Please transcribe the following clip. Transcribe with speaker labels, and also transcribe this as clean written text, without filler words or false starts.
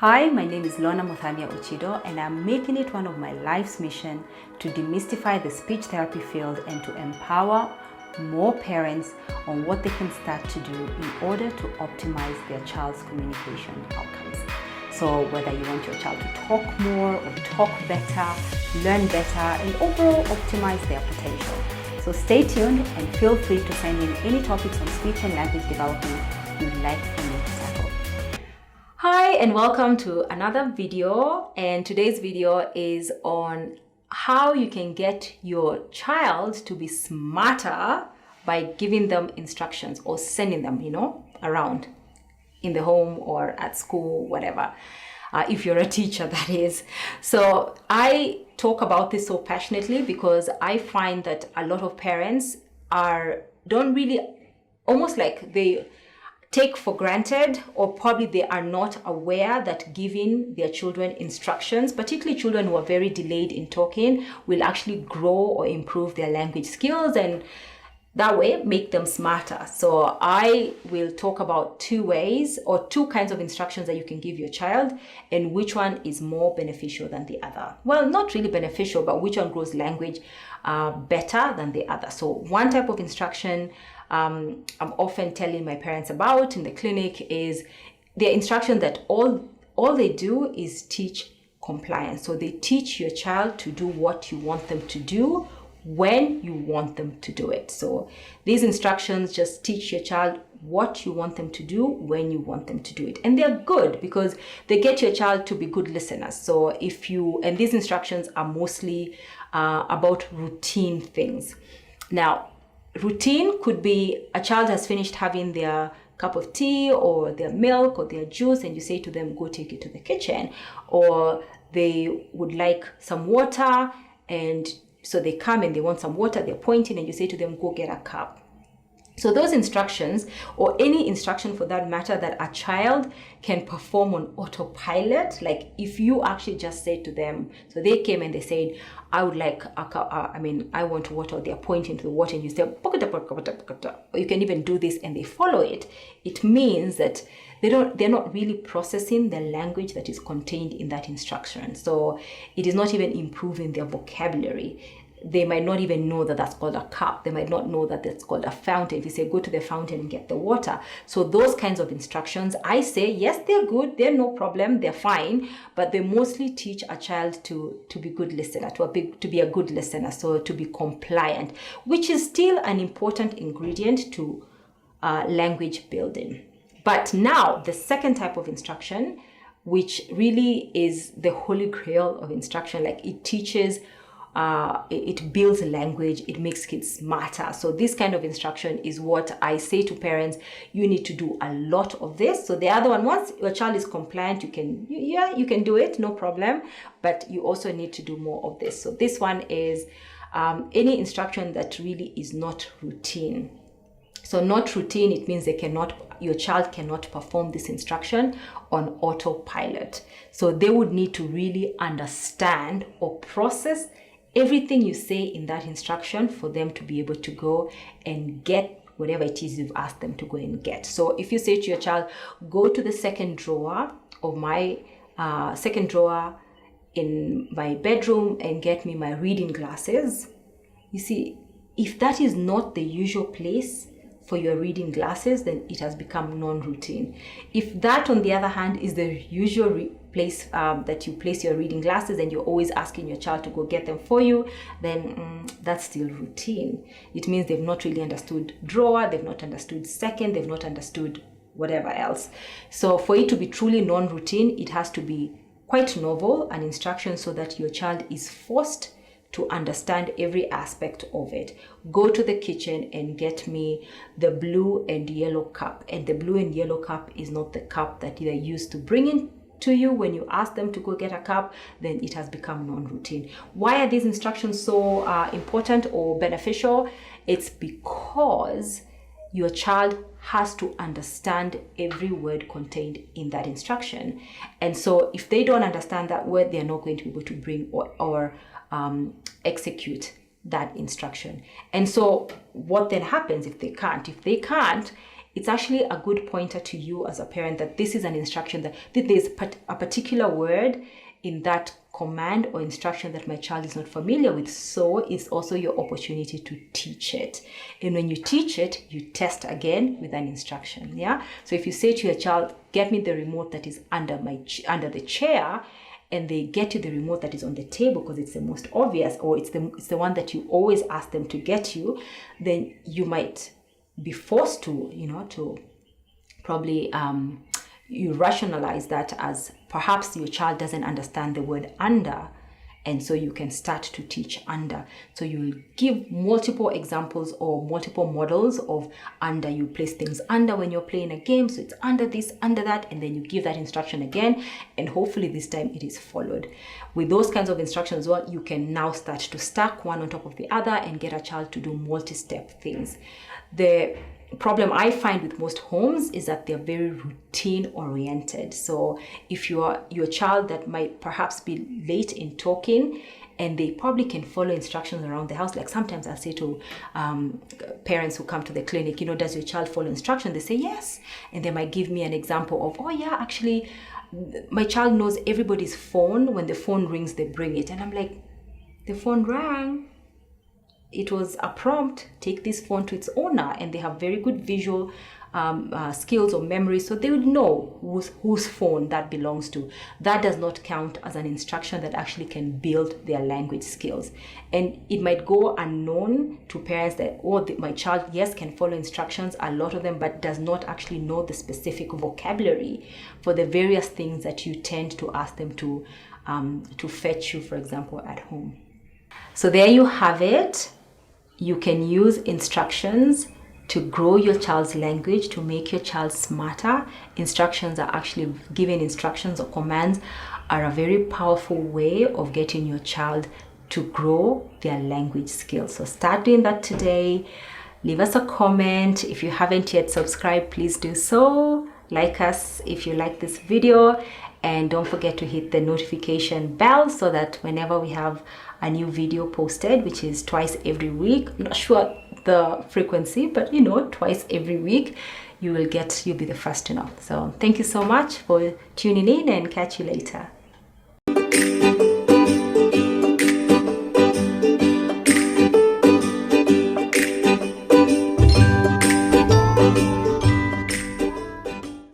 Speaker 1: Hi, my name is Lona Muthania Uchido, and I'm making it one of my life's mission to demystify the speech therapy field and to empower more parents on what they can start to do in order to optimize their child's communication outcomes. So whether you want your child to talk more or talk better, learn better, and overall optimize their potential. So stay tuned and feel free to send in any topics on speech and language development you'd like for me to tackle. Hi and welcome to another video, and today's video is on how you can get your child to be smarter by giving them instructions or sending them, around in the home or at school, whatever. If you're a teacher, that is. So I talk about this so passionately because I find that a lot of parents don't really, almost like they take for granted, or probably they are not aware that giving their children instructions, particularly children who are very delayed in talking, will actually grow or improve their language skills and that way make them smarter. So I will talk about two ways or two kinds of instructions that you can give your child and which one is more beneficial than the other. Well, not really beneficial, but which one grows language better than the other. So one type of instruction I'm often telling my parents about in the clinic is the instruction that all they do is teach compliance. So they teach your child to do what you want them to do when you want them to do it. So these instructions just teach your child what you want them to do when you want them to do it. And they're good because they get your child to be good listeners. So and these instructions are mostly about routine things. Now, routine could be a child has finished having their cup of tea or their milk or their juice, and you say to them, go take it to the kitchen. Or they would like some water, and so they come and they want some water, they're pointing, and you say to them, go get a cup. So those instructions, or any instruction for that matter, that a child can perform on autopilot, like if you actually just say to them, so they came and they said, I would like a cup, I want water, they're pointing to the water, and you say, or you can even do this and they follow it. It means that they're not really processing the language that is contained in that instruction. So it is not even improving their vocabulary. They might not even know that that's called a cup. They might not know that that's called a fountain. If you say, go to the fountain and get the water. So those kinds of instructions, I say, yes, they're good. They're no problem. They're fine. But they mostly teach a child to be good listener, to be a good listener. So to be compliant, which is still an important ingredient to language building. But now the second type of instruction, which really is the holy grail of instruction, like it teaches it builds language, it makes kids smarter. So this kind of instruction is what I say to parents, you need to do a lot of this. So the other one, once your child is compliant, you can do it, no problem, but you also need to do more of this. So this one is any instruction that really is not routine. So not routine, it means your child cannot perform this instruction on autopilot. So they would need to really understand or process everything you say in that instruction for them to be able to go and get whatever it is you've asked them to go and get. So if you say to your child, go to the second drawer of my second drawer in my bedroom and get me my reading glasses. You see, if that is not the usual place for your reading glasses, then it has become non-routine. If that, on the other hand, is the usual place that you place your reading glasses and you're always asking your child to go get them for you, then that's still routine. It means they've not really understood drawer, they've not understood second, they've not understood whatever else. So for it to be truly non-routine, it has to be quite novel, an instruction so that your child is forced to understand every aspect of it. Go to the kitchen and get me the blue and yellow cup. And the blue and yellow cup is not the cup that they used to bring in to you when you ask them to go get a cup. Then it has become non-routine. Why are these instructions so important or beneficial? It's because your child has to understand every word contained in that instruction. And so if they don't understand that word, they're not going to be able to bring or execute that instruction. And so what then happens if they can't? If they can't, it's actually a good pointer to you as a parent that this is an instruction, that there's a particular word in that command or instruction that my child is not familiar with. So it's also your opportunity to teach it. And when you teach it, you test again with an instruction. Yeah. So if you say to your child, get me the remote that is under the chair, and they get you the remote that is on the table because it's the most obvious, or it's the one that you always ask them to get you, then you might be forced to, to probably you rationalize that as perhaps your child doesn't understand the word under, and so you can start to teach under. So you will give multiple examples or multiple models of under. You place things under when you're playing a game, so it's under this, under that, and then you give that instruction again, and hopefully this time it is followed. With those kinds of instructions, well, you can now start to stack one on top of the other and get a child to do multi-step things. The problem I find with most homes is that they're very routine oriented. So if you're your child that might perhaps be late in talking, and they probably can follow instructions around the house. Like sometimes I'll say to parents who come to the clinic, does your child follow instructions? They say yes. And they might give me an example of, oh yeah, actually my child knows everybody's phone. When the phone rings, they bring it. And I'm like, the phone rang. It was a prompt, take this phone to its owner, and they have very good visual skills or memory, so they would know whose phone that belongs to. That does not count as an instruction that actually can build their language skills. And it might go unknown to parents that, my child, yes, can follow instructions, a lot of them, but does not actually know the specific vocabulary for the various things that you tend to ask them to fetch you, for example, at home. So there you have it. You can use instructions to grow your child's language, to make your child smarter. Instructions are actually giving instructions or commands are a very powerful way of getting your child to grow their language skills. So start doing that today. Leave us a comment. If you haven't yet subscribed, please do so. Like us if you like this video, and don't forget to hit the notification bell so that whenever we have a new video posted, which is twice every week, I'm not sure the frequency, but twice every week, you'll be the first to know. So thank you so much for tuning in, and catch you later.